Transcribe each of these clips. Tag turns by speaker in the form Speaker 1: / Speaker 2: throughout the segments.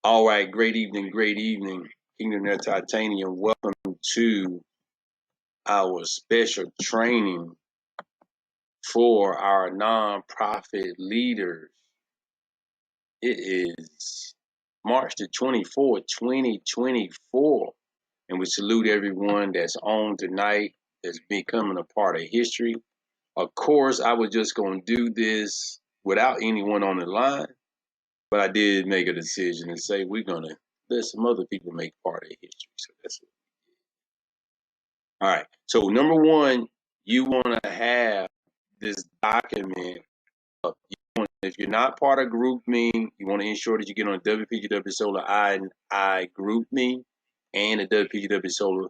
Speaker 1: All right, great evening, Kingdom Air Titanium. Welcome to our special training for our nonprofit leaders. It is March the 24th, 2024, and we salute everyone that's on tonight, that's becoming a part of history. Of course, I was just going to do this without anyone on the line, but I did make a decision and say we're going to let some other people make part of history. So that's it. All right. So number one, you want to have this document up. If you're not part of GroupMe, you want to ensure that you get on WPGW Solar I Group Me and the WPGW Solar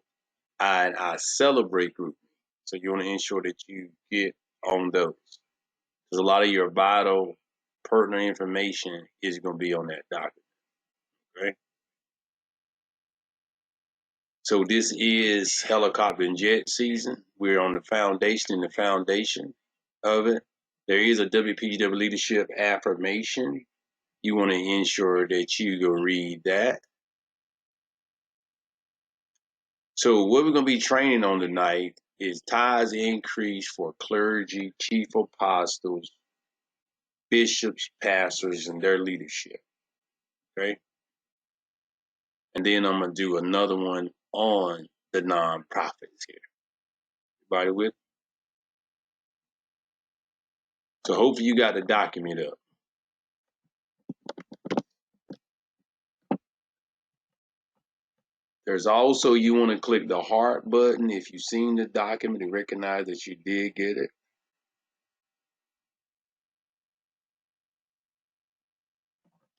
Speaker 1: I Celebrate Group Me. So you want to ensure that you get on those. Because a lot of your vital, pertinent information is going to be on that document. Okay. So this is helicopter and jet season. We're on the foundation of it. There is a WPGW leadership affirmation. You want to ensure that you go read that. So what we're going to be training on tonight is tithes increase for clergy, chief apostles, bishops, pastors, and their leadership. Okay. And then I'm going to do another one on the nonprofits here. Everybody with? So hopefully you got the document up. There's also, you want to click the heart button if you've seen the document and recognize that you did get it.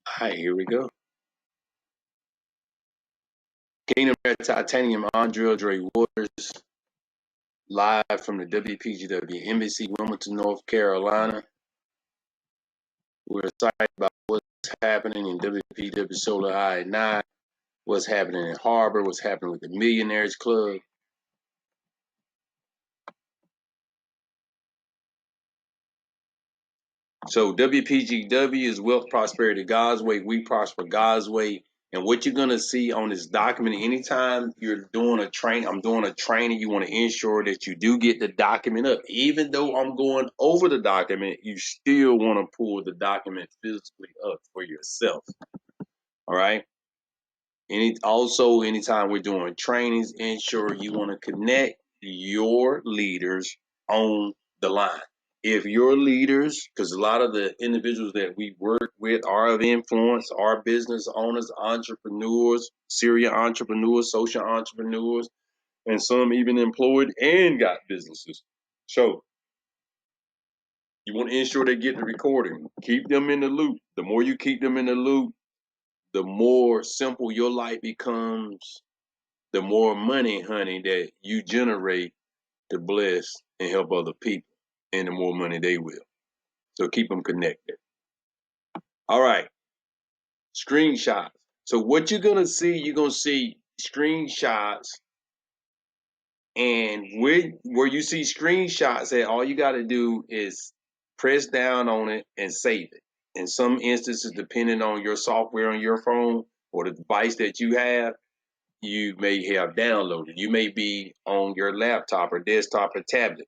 Speaker 1: All right, here we go. Kingdom Air Titanium, Andre Waters, live from the WPGW Embassy, Wilmington, North Carolina. We're excited about what's happening in WPW Solar I-9, what's happening in Harbor, what's happening with the Millionaires Club. So WPGW is Wealth Prosperity God's Way. We prosper God's way. And what you're gonna see on this document, anytime you're doing a train, I'm doing a training, you want to ensure that you do get the document up. Even though I'm going over the document, you still want to pull the document physically up for yourself. All right. Anytime we're doing trainings, ensure you want to connect your leaders on the line. If your leaders, because a lot of the individuals that we work with are of influence, are business owners, entrepreneurs, serial entrepreneurs, social entrepreneurs, and some even employed and got businesses. So you want to ensure they get the recording. Keep them in the loop. The more you keep them in the loop, the more simple your life becomes, the more money, honey, that you generate to bless and help other people, and the more money they will. So keep them connected. All right, screenshots. So what you're gonna see screenshots, and where you see screenshots at, all you got to do is press down on it and save it. In some instances, depending on your software on your phone or the device that you have, you may have downloaded. You may be on your laptop or desktop or tablet,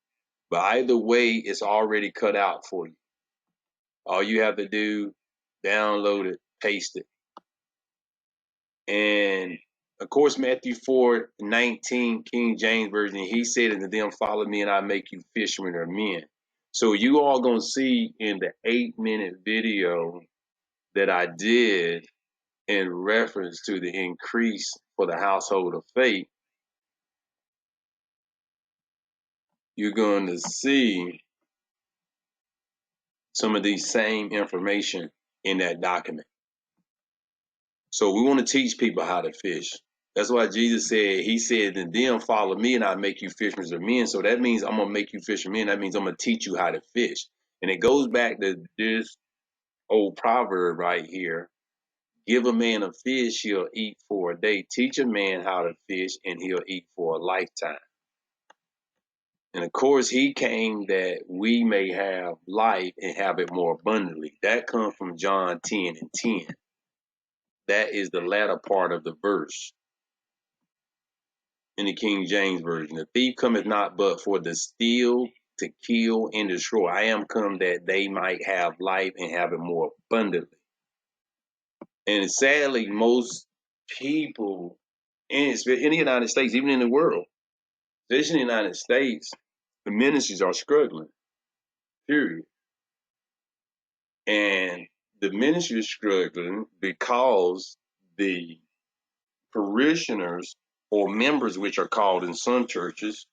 Speaker 1: but either way, it's already cut out for you. All you have to do, download it, paste it. And of course, Matthew 4:19, King James Version, he said, and them follow me and I make you fishermen of men. So you all gonna see in the 8-minute video that I did in reference to the increase for the household of faith, you're going to see some of these same information in that document. So we want to teach people how to fish. That's why Jesus said, he said, and then follow me and I make you fishers of men. So that means I'm going to make you fishermen. That means I'm going to teach you how to fish. And it goes back to this old proverb right here. Give a man a fish, he'll eat for a day. Teach a man how to fish and he'll eat for a lifetime. And of course, he came that we may have life and have it more abundantly. That comes from John 10:10. That is the latter part of the verse in the King James Version. The thief cometh not but for to steal, to kill, and destroy. I am come that they might have life and have it more abundantly. And sadly, most people in the United States, even in the world, especially in the United States, the ministries are struggling, period. And the ministry is struggling because the parishioners or members, which are called in some churches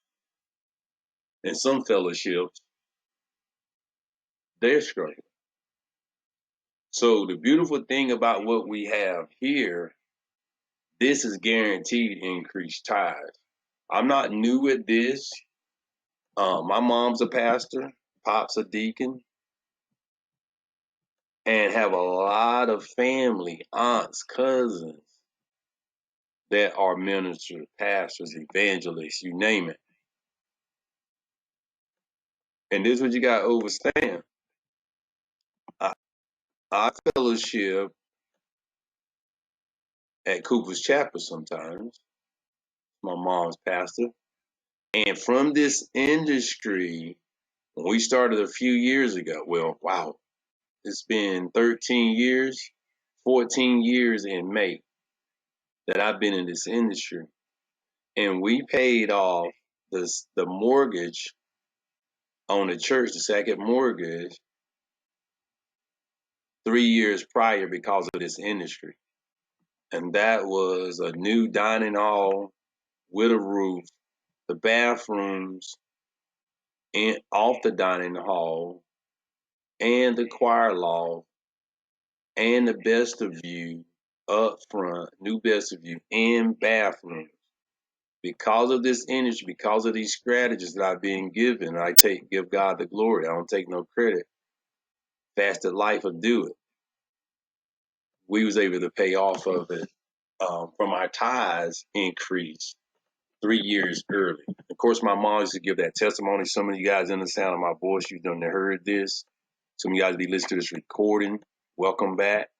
Speaker 1: and some fellowships, they're struggling. So the beautiful thing about what we have here, this is guaranteed increased tithes. I'm not new at this. My mom's a pastor, pop's a deacon, and have a lot of family, aunts, cousins that are ministers, pastors, evangelists, you name it. And this is what you got to understand. I fellowship at Cooper's Chapel sometimes. My mom's pastor. And from this industry, when we started a few years ago, well, wow, it's been 13 years, 14 years in May that I've been in this industry. And we paid off the mortgage on the church, the second mortgage, 3 years prior because of this industry. And that was a new dining hall with a roof, the bathrooms in off the dining hall, and the choir loft, and the best of view up front, new best of view, and bathrooms. Because of this industry, because of these strategies that I've been given, give God the glory. I don't take no credit. Fasted life will do it. We was able to pay off of it from our tithes increase 3 years early. Of course, my mom used to give that testimony. Some of you guys in the sound of my voice, you've done heard this. Some of you guys be listening to this recording. Welcome back.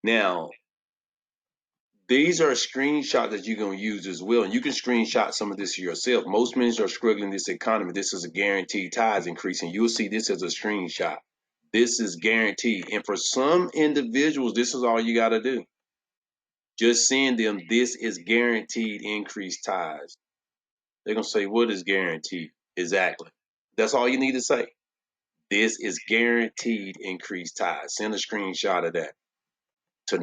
Speaker 1: Now, these are screenshots that you're going to use as well. And you can screenshot some of this yourself. Most ministers are struggling in this economy. This is a guaranteed tithes increase. And you'll see this as a screenshot. This is guaranteed. And for some individuals, this is all you got to do. Just send them, this is guaranteed increased tithes. They're going to say, what is guaranteed? Exactly. That's all you need to say. This is guaranteed increased tithes. Send a screenshot of that to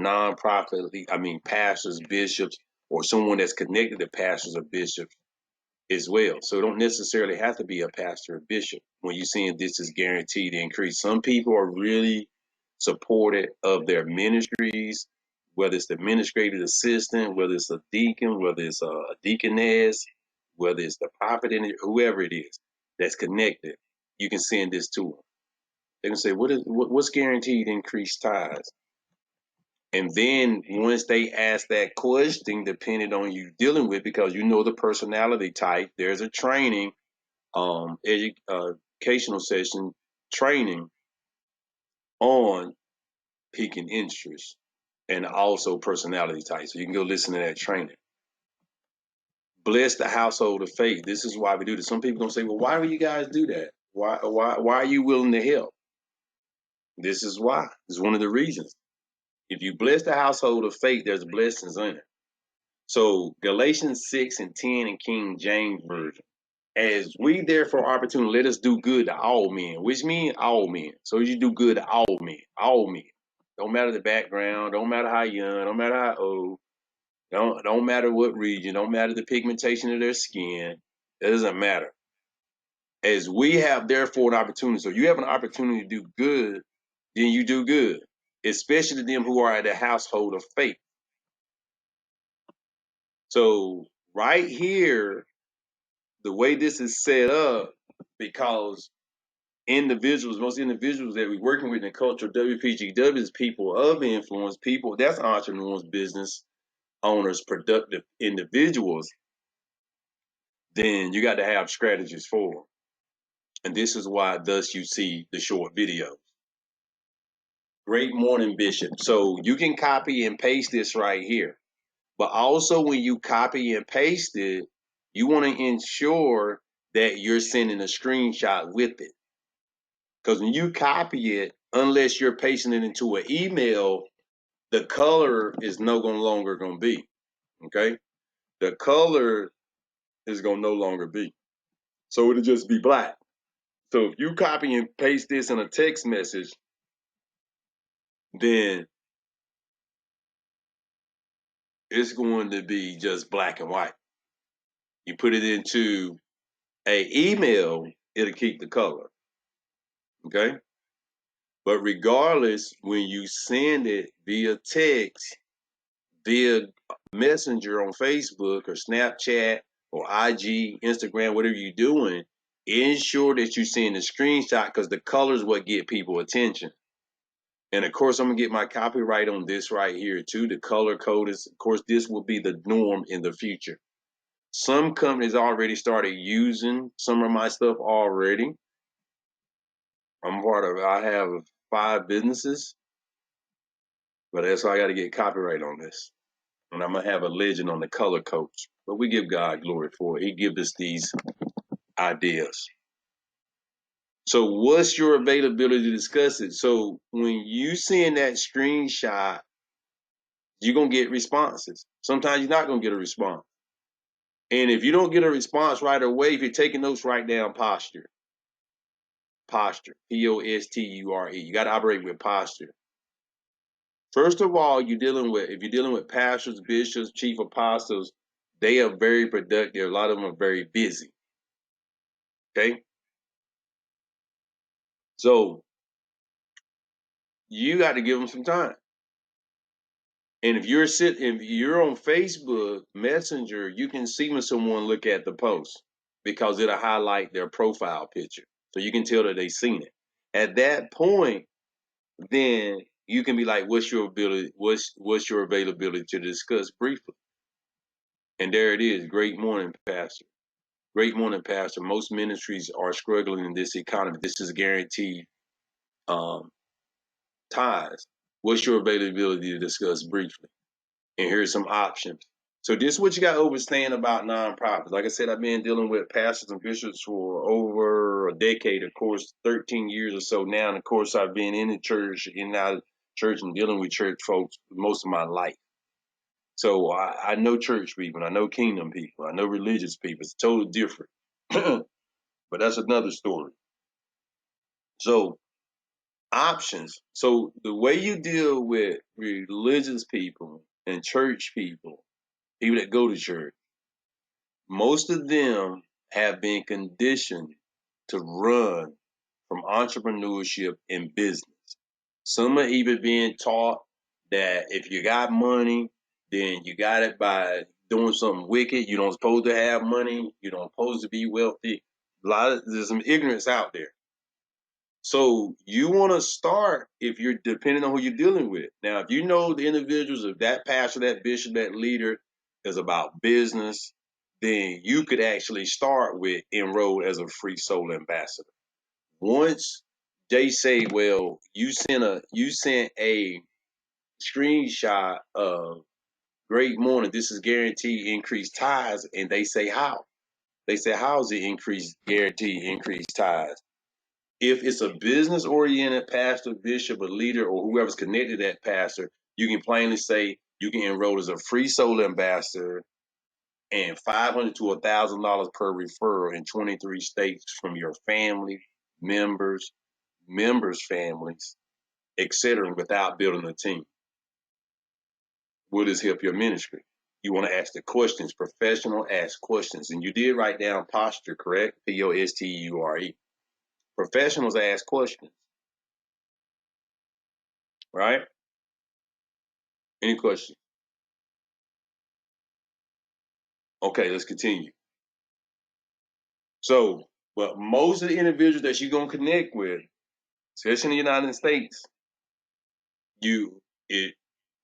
Speaker 1: pastors, bishops, or someone that's connected to pastors or bishops as well. So it don't necessarily have to be a pastor or bishop when you're saying this is guaranteed increase. Some people are really supportive of their ministries, whether it's the administrative assistant, whether it's a deacon, whether it's a deaconess, whether it's the prophet, whoever it is that's connected. You can send this to them. They can say, what's guaranteed increased tithes? And then once they ask that question, depending on you dealing with, because you know the personality type, there's a training, educational session training on peaking interest and also personality type. So you can go listen to that training. Bless the household of faith. This is why we do this. Some people gonna say, well, why do you guys do that? Why are you willing to help? This is why. This is one of the reasons. If you bless the household of faith, there's blessings in it. So Galatians 6 and 10 in King James Version. As we therefore opportunity, let us do good to all men, which means all men. So you do good to all men, all men. Don't matter the background, don't matter how young, don't matter how old, don't matter what region, don't matter the pigmentation of their skin. It doesn't matter. As we have therefore an opportunity, so you have an opportunity to do good, then you do good, especially to them who are at the household of faith. So right here, the way this is set up, because most individuals that we're working with in the culture, WPGW is people of influence, people that's entrepreneurs, business owners, productive individuals, then you got to have strategies for them. And this is why thus you see the short videos. Great morning, Bishop. So you can copy and paste this right here. But also when you copy and paste it, you want to ensure that you're sending a screenshot with it. Because when you copy it, unless you're pasting it into an email, the color is no longer going to be. Okay? The color is going to no longer be. So it'll just be black. So if you copy and paste this in a text message, then it's going to be just black and white. You put it into a email, it'll keep the color. Okay? But regardless, when you send it via text, via Messenger on Facebook or Snapchat or IG, Instagram, whatever you're doing, ensure that you send a screenshot because the color is what get people attention. And of course, I'm gonna get my copyright on this right here too. The color code is, of course, this will be the norm in the future. Some companies already started using some of my stuff already. I have 5 businesses, but that's why I got to get copyright on this. And I'm going to have a legend on the color coach. But we give God glory for it. He gives us these ideas. So what's your availability to discuss it? So when you send that screenshot, you're going to get responses. Sometimes you're not going to get a response. And if you don't get a response right away, if you're taking notes, write down posture. Posture. Posture. You got to operate with posture. First of all, if you're dealing with pastors, bishops, chief apostles, they are very productive. A lot of them are very busy. Okay? So you got to give them some time. And if you're on Facebook Messenger, you can see when someone look at the post because it'll highlight their profile picture. So you can tell that they've seen it. At that point, then you can be like, what's your ability, what's your availability to discuss briefly? And there it is. Great morning, Pastor. Great morning, Pastor. Most ministries are struggling in this economy. This is guaranteed tithes. What's your availability to discuss briefly? And here's some options. So this is what you got to understand about nonprofits. Like I said, I've been dealing with pastors and bishops for over a decade, of course, 13 years or so now. And of course, I've been in the church, in and out of church and dealing with church folks most of my life. So I know church people, I know kingdom people, I know religious people. It's totally different. But that's another story. So options. So the way you deal with religious people and church people that go to church, most of them have been conditioned to run from entrepreneurship and business. Some are even being taught that if you got money, then you got it by doing something wicked. You don't supposed to have money. You don't supposed to be wealthy. There's some ignorance out there. So you want to start if you're depending on who you're dealing with. Now, if you know the individuals, if that pastor, that bishop, that leader is about business, then you could actually start with enroll as a free soul ambassador. Once they say, well, you sent a screenshot of great morning, this is guaranteed increased tithes, and they say how? They say, how is it increased guaranteed increased tithes? If it's a business oriented pastor, bishop, or leader, or whoever's connected to that pastor, you can plainly say you can enroll as a free soul ambassador and $500 to $1,000 per referral in 23 states from your family, members' families, etc., without building a team. Will this help your ministry? You want to ask the questions, professional ask questions. And you did write down posture, correct? Posture. Professionals ask questions, right? Any questions? Okay, let's continue. So, but most of the individuals that you're going to connect with, especially in the United States, you it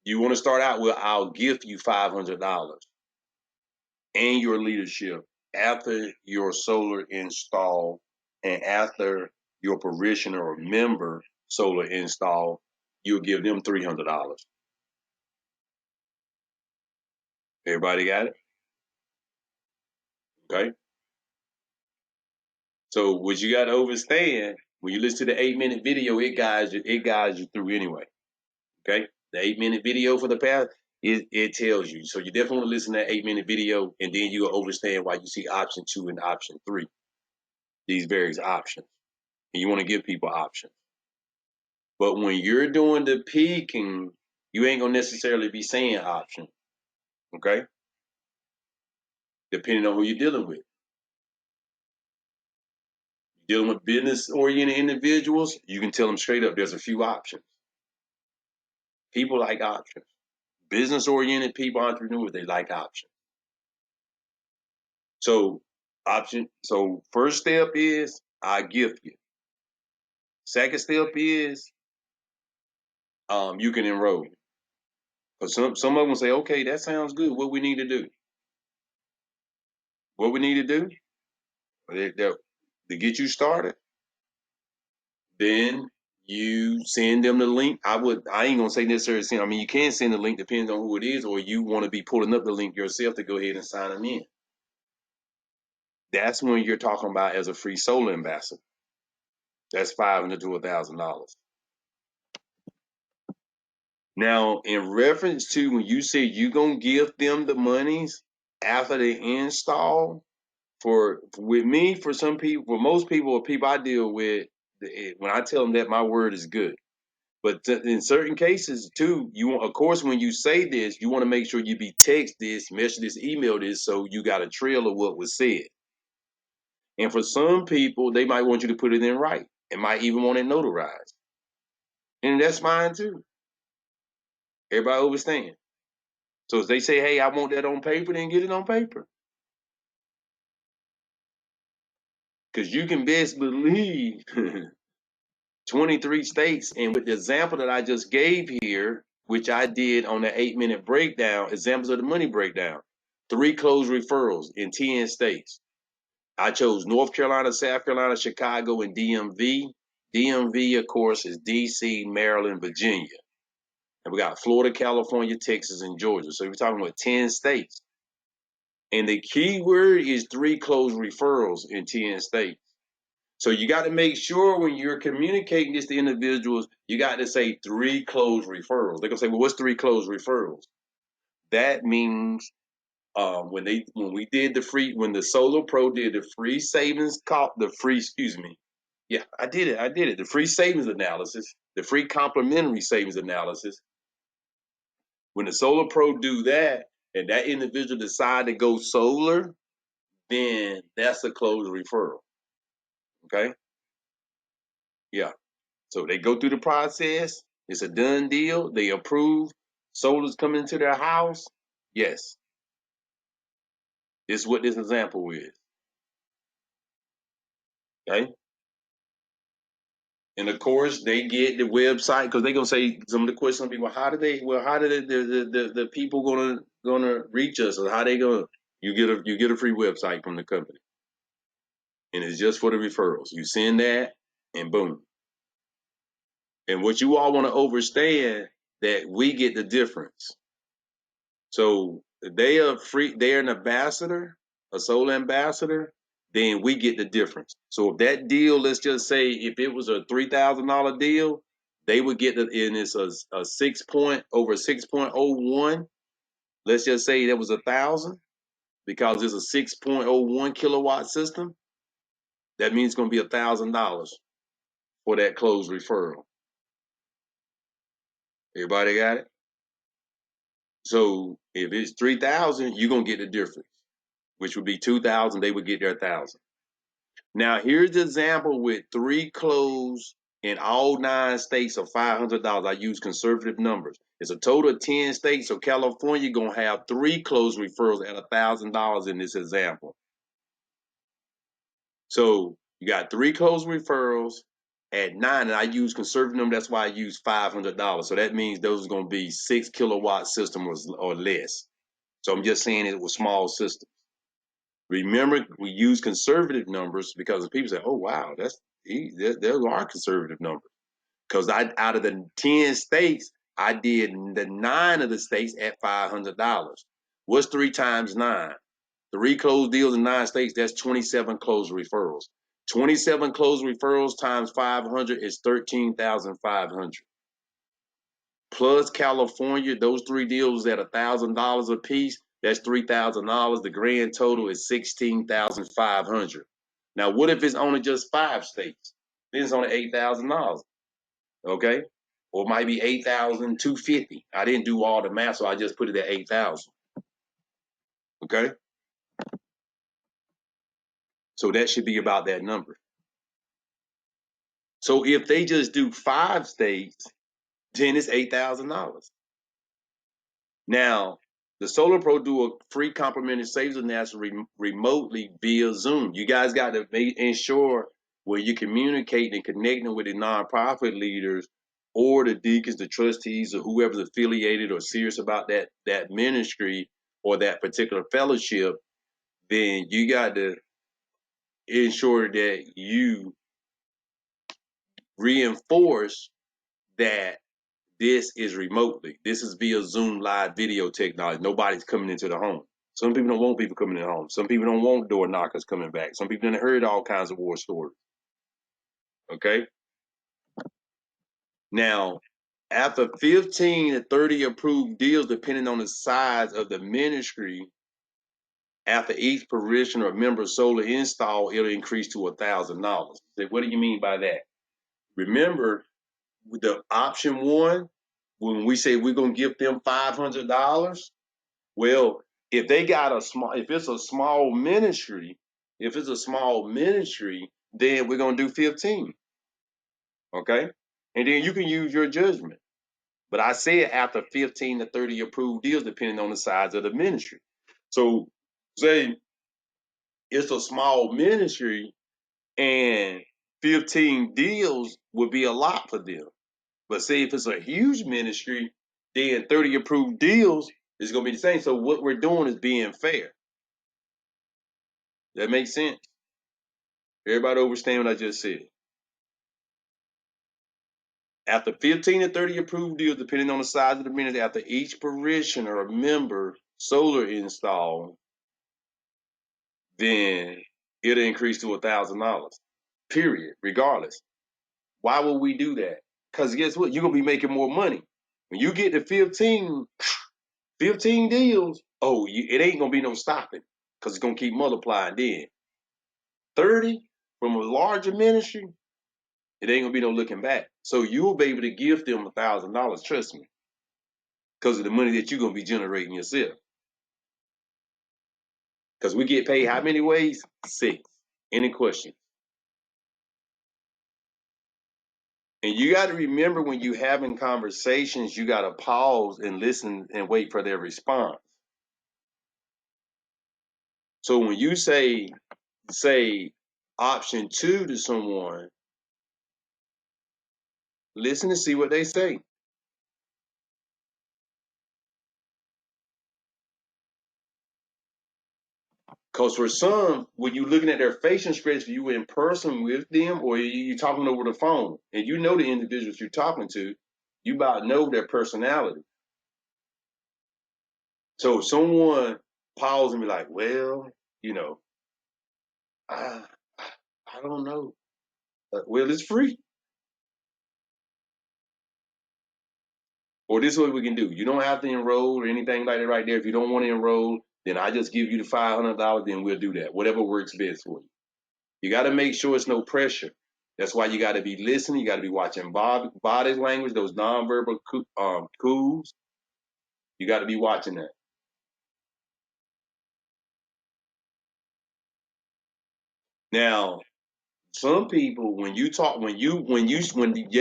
Speaker 1: you want to start out with, I'll gift you $500 and your leadership after your solar install and after your parishioner or member solar install. you'll give them $300. Everybody got it? Okay. So what you got to understand, when you listen to the 8-minute video, it guides you through anyway. Okay. The 8-minute video for the path, it tells you. So you definitely want to listen to that 8-minute video, and then you'll understand why you see option 2 and option 3, these various options. And you want to give people options. But when you're doing the peaking, you ain't gonna necessarily be saying option. Okay. Depending on who you're dealing with. Dealing with business-oriented individuals, you can tell them straight up, there's a few options. People like options. Business-oriented people, entrepreneurs, they like options. So first step is I gift you. Second step is you can enroll. Because some of them say, okay, that sounds good. What we need to do? What we need to do to get you started, then you send them the link. I ain't gonna say necessarily send. I mean, you can send the link, depending on who it is, or you want to be pulling up the link yourself to go ahead and sign them in. That's when you're talking about as a free solar ambassador. That's $500 to $1,000. Now, in reference to when you say you're gonna give them the monies after the install, with me, for some people, for most people, or people I deal with, when I tell them that, my word is good. But in certain cases too, of course, when you say this, you want to make sure you be text this, message this, email this, so you got a trail of what was said. And for some people, they might want you to put it in right, and might even want it notarized, and that's fine too. Everybody understand. So if they say, "Hey, I want that on paper," then get it on paper, because you can best believe 23 states, and with the example that I just gave here, which I did on the 8-minute breakdown, examples of the money breakdown, 3 closed referrals in 10 states. I chose North Carolina, South Carolina, Chicago, and DMV. DMV, of course, is DC, Maryland, Virginia. And we got Florida, California, Texas, and Georgia. So we're talking about 10 states. And the key word is 3 closed referrals in 10 states. So you got to make sure when you're communicating this to individuals, you got to say 3 closed referrals. They're gonna say, "Well, what's 3 closed referrals?" That means when the Solar Pro did the free savings I did it. The free savings analysis, the free complementary savings analysis. When the Solar Pro do that, and that individual decide to go solar, then that's a closed referral. Okay. Yeah. So they go through the process. It's a done deal. They approve. Solar's coming into their house. Yes. This is what this example is. Okay. And of course, they get the website, because they're gonna say some of the questions. People, how do the people gonna reach us, or how they gonna? You get a free website from the company, and it's just for the referrals. You send that, and boom. And what you all want to understand, that we get the difference. So they are free. They're an ambassador, a solar ambassador. Then we get the difference. So if that deal, let's just say, if it was a $3,000 deal, they would get it, and it's a 6.01. Let's just say that was 1,000, because it's a 6.01 kilowatt system. That means it's going to be $1,000 for that closed referral. Everybody got it? So if it's 3,000, you're going to get the difference, which would be 2,000. They would get their 1,000. Now, here's the example with 3 closed in all 9 states of $500. I use conservative numbers. It's a total of 10 states. So California going to have 3 closed referrals at $1,000 in this example. So you got 3 closed referrals at 9, and I use conservative numbers. That's why I use $500. So that means those are going to be 6 kilowatt systems or less. So I'm just saying it was small systems. Remember, we use conservative numbers because people say, "Oh, wow, those are conservative numbers." Because out of the 10 states, I did the 9 of the states at $500. What's 3 times 9? 3 closed deals in 9 states, that's 27 closed referrals. 27 closed referrals times 500 is 13,500. Plus California, those 3 deals at $1,000 a piece, that's $3,000. The grand total is 16,500. Now, what if it's only just 5 states? Then it's only $8,000. Okay, or it might be 8,250. I didn't do all the math, so I just put it at 8,000. Okay, so that should be about that number. So if they just do 5 states, then it's $8,000. Now, the Solar Pro do a free complimentary savings announcement remotely via Zoom. You guys got to ensure where you're communicating and connecting with the nonprofit leaders or the deacons, the trustees, or whoever's affiliated or serious about that ministry or that particular fellowship. Then you got to ensure that you reinforce that this is remotely. This is via Zoom live video technology. Nobody's coming into the home. Some people don't want people coming in the home. Some people don't want door knockers coming back. Some people done heard all kinds of war stories. Okay? Now, after 15 to 30 approved deals, depending on the size of the ministry, after each parishioner or member solar install, it'll increase to $1,000. What do you mean by that? Remember, with the option 1, when we say we're going to give them $500, well, if they got if it's a small ministry, then we're gonna do 15. Okay, and then you can use your judgment. But I said after 15 to 30 approved deals, depending on the size of the ministry. So, say it's a small ministry, and 15 deals would be a lot for them. But say if it's a huge ministry, then 30 approved deals is gonna be the same. So what we're doing is being fair. That makes sense. Everybody understand what I just said. After 15 to 30 approved deals, depending on the size of the ministry, after each parishioner or member solar install, then it'll increase to $1,000. Period. Regardless. Why would we do that? Because guess what? You're gonna be making more money. When you get to 15 deals, it ain't gonna be no stopping because it's gonna keep multiplying. Then 30 from a larger ministry, it ain't gonna be no looking back. So you'll be able to give them $1,000, trust me, because of the money that you're gonna be generating yourself. Because we get paid how many ways? 6. Any questions? And you got to remember when you having conversations, you got to pause and listen and wait for their response. So when you say option 2 to someone, listen and see what they say. Because for some, when you're looking at their facial expression, you in person with them or you talking over the phone, and you know the individuals you're talking to, you about know their personality. So if someone pause and be like, well, I, I don't know. Well, it's free. Or this is what we can do. You don't have to enroll or anything like that right there. If you don't want to enroll, then I just give you the $500, then we'll do that. Whatever works best for you. You got to make sure it's no pressure. That's why you got to be listening. You got to be watching body language, those nonverbal cues. You got to be watching that. Now, some people, when they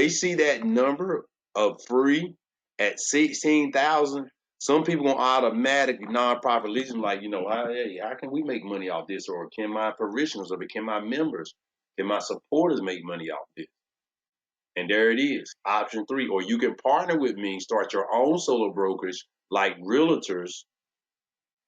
Speaker 1: see that number of free at 16,000, some people gonna automatically nonprofit religion like, hey, how can we make money off this? Or can my parishioners or can my members, can my supporters make money off this? And there it is, option 3. Or you can partner with me, start your own solo brokerage like realtors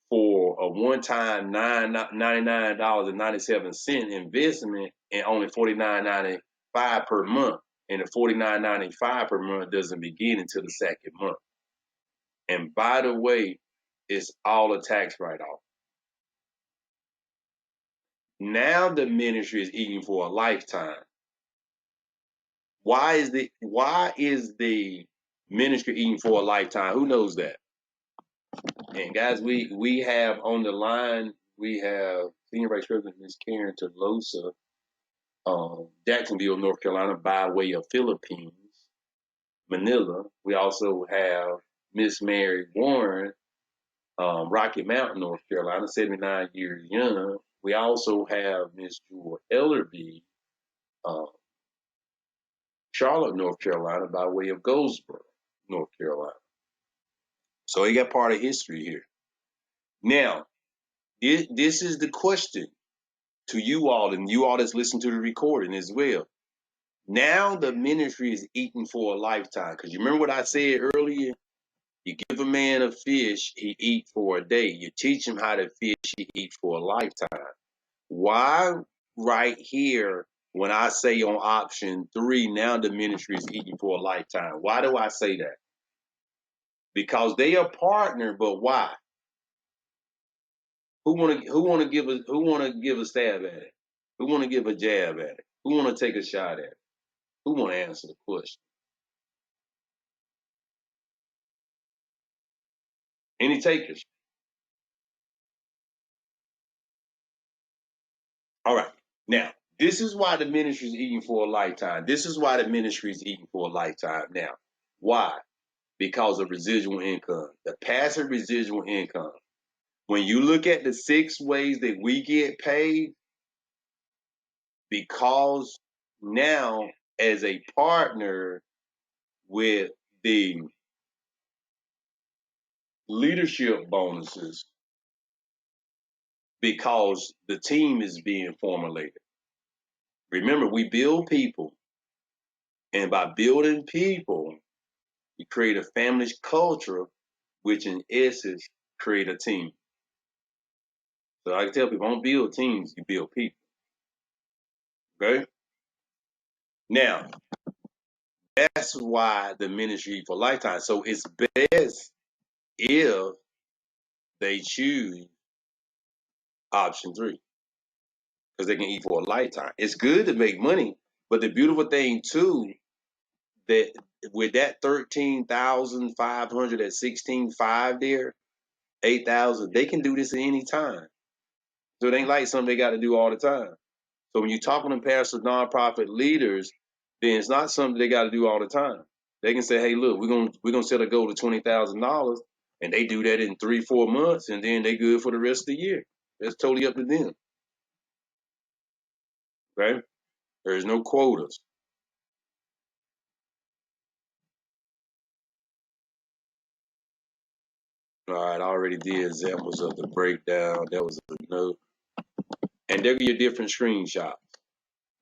Speaker 1: for a one-time $99.97 investment and only $49.95 per month. and the $49.95 per month doesn't begin until the second month. And by the way, it's all a tax write-off. Now the ministry is eating for a lifetime. Why is the ministry eating for a lifetime? Who knows that? And guys, we have on the line, we have Senior Vice President Ms. Karen Tolosa, Jacksonville, North Carolina, by way of Philippines, Manila. We also have Miss Mary Warren, Rocky Mountain, North Carolina, 79 years young. We also have Miss Jewel Ellerby, Charlotte, North Carolina, by way of Goldsboro, North Carolina. So he got part of history here. Now, this is the question to you all, and you all that's listening to the recording as well. Now the ministry is eating for a lifetime. Because you remember what I said earlier? You give a man a fish, he eat for a day. You teach him how to fish, he eat for a lifetime. Why right here, when I say on option 3, now the ministry is eating for a lifetime? Why do I say that? Because they are partner, but why? Who wanna give a stab at it? Who wanna give a jab at it? Who wanna take a shot at it? Who wanna answer the question? Any takers? All right. Now, this is why the ministry is eating for a lifetime. This is why the ministry is eating for a lifetime now. Why? Because of residual income, the passive residual income. When you look at the 6 ways that we get paid, because now as a partner with the leadership bonuses, because the team is being formulated. Remember, we build people, and by building people, you create a family culture, which in essence create a team. So I tell people, don't build teams, you build people. Okay? Now, that's why the ministry for lifetime. So it's best if they choose option 3, because they can eat for a lifetime. It's good to make money, but the beautiful thing too, that with that 13,500 at 16.5 there, 8,000, they can do this at any time. So it ain't like something they got to do all the time. So when you're talking to pastors, nonprofit leaders, then it's not something they got to do all the time. They can say, "Hey, look, we're gonna set a goal of $20,000," and they do that in 3-4 months, and then they good for the rest of the year. That's totally up to them. Right? There's no quotas. All right, I already did examples of the breakdown. That was a note, and there be a different screenshot.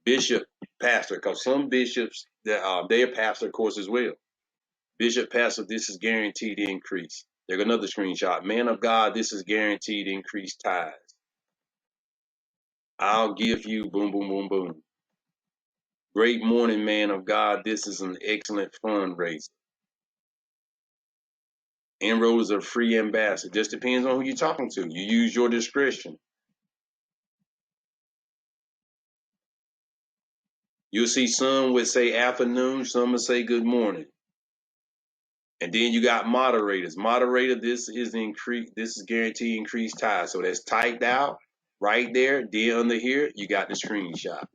Speaker 1: Bishop, pastor, because some bishops they are pastor, of course, as well. Bishop, pastor, this is guaranteed increase. There's another screenshot. Man of God, this is guaranteed increased tithes. I'll give you boom, boom, boom, boom. Great morning, man of God. This is an excellent fundraiser. Enrollers are free ambassador. Just depends on who you're talking to. You use your discretion. You'll see some would say afternoon, some would say good morning. And then you got moderators. Moderator, this is guaranteed increased tithe. So that's typed out right there. Then under here, you got the screenshot.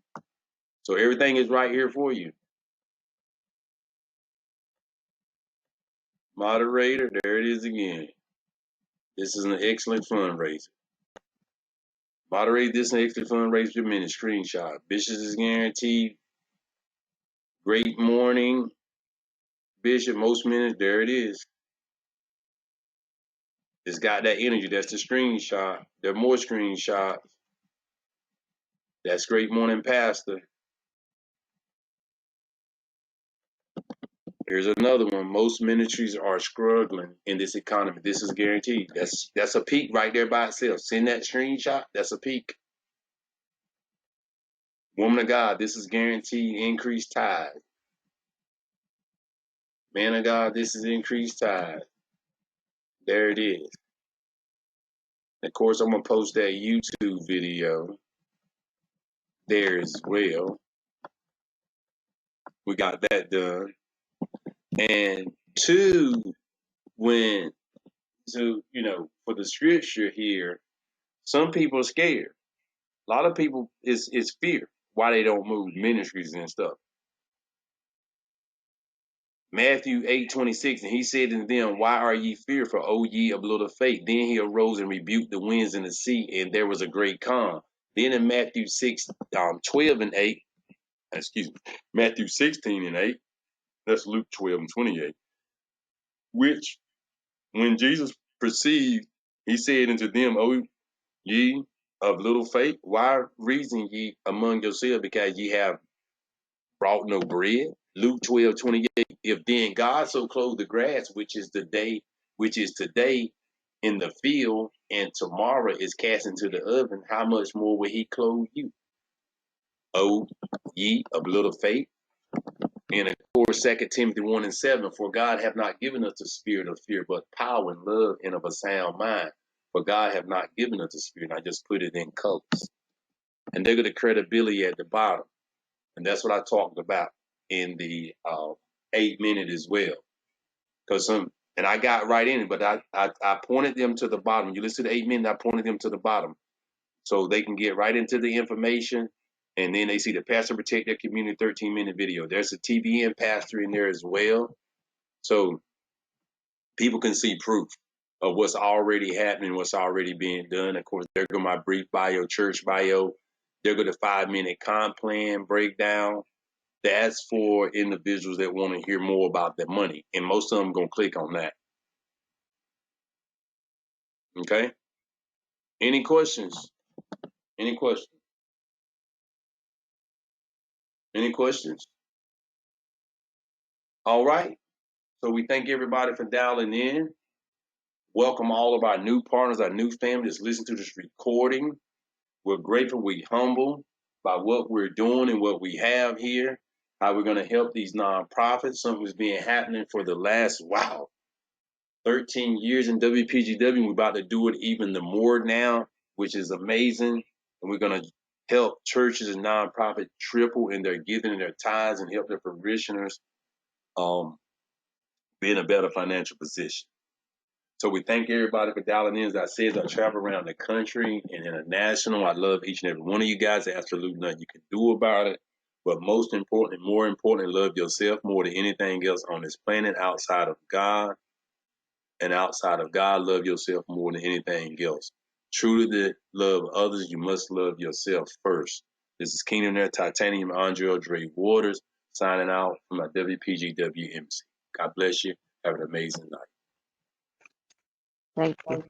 Speaker 1: So everything is right here for you. Moderator, there it is again. This is an excellent fundraiser. Moderate this and excellent fundraiser minute screenshot. Bishop is guaranteed. Great morning, Bishop. Most minutes, there it is. It's got that energy. That's the screenshot. There are more screenshots. That's great morning, Pastor. Here's another one. Most ministries are struggling in this economy. This is guaranteed. That's a peak right there by itself. Send that screenshot. That's a peak. Woman of God, this is guaranteed increased tithe. Man of God, this is Increased Tithes. There it is. Of course, I'm going to post that YouTube video there as well. We got that done. And two, for the scripture here, some people are scared. A lot of people is fear why they don't move ministries and stuff. Matthew 8:26, and he said unto them, why are ye fearful, O ye of little faith? Then he arose and rebuked the winds and the sea, and there was a great calm. Then in Matthew 12:8, Matthew 16:8, that's Luke 12:28, which when Jesus perceived, he said unto them, O ye of little faith, why reason ye among yourselves, because ye have brought no bread? Luke 12:28. If then God so clothed the grass, which is today in the field, and tomorrow is cast into the oven, how much more will he clothe you? O ye of little faith. And of course, 2 Timothy 1:7, for God hath not given us the spirit of fear, but power and love and of a sound mind. For God hath not given us the spirit. I just put it in colors. And look at the credibility at the bottom. And that's what I talked about in the 8-minute as well. And I got right in it, but I pointed them to the bottom. You listen to the 8-minute, I pointed them to the bottom so they can get right into the information. And then they see the Pastor Protect Their Community 13-minute video. There's a TBN pastor in there as well. So people can see proof of what's already happening, what's already being done. Of course, there go my brief bio, church bio. There go the 5-minute comp plan breakdown. That's for individuals that want to hear more about their money. And most of them going to click on that. Okay? Any questions? Any questions? Any questions? All right. So we thank everybody for dialing in. Welcome all of our new partners, our new families. Listen to this recording. We're grateful, we humble by what we're doing and what we have here, how we're going to help these nonprofits. Something's been happening for the last, 13 years in WPGW. We're about to do it even the more now, which is amazing. And we're going to help churches and nonprofits triple in their giving and their tithes and help their parishioners be in a better financial position. So we thank everybody for dialing in. As I said, I travel around the country and international. I love each and every one of you guys. There's absolutely nothing you can do about it. But more importantly, love yourself more than anything else on this planet outside of God. And outside of God, love yourself more than anything else. Truly to love others, you must love yourself first. This is Kingdom Air Titanium, Andre Dre Waters, signing out from my WPGW MC. God bless you. Have an amazing night.
Speaker 2: Thank you.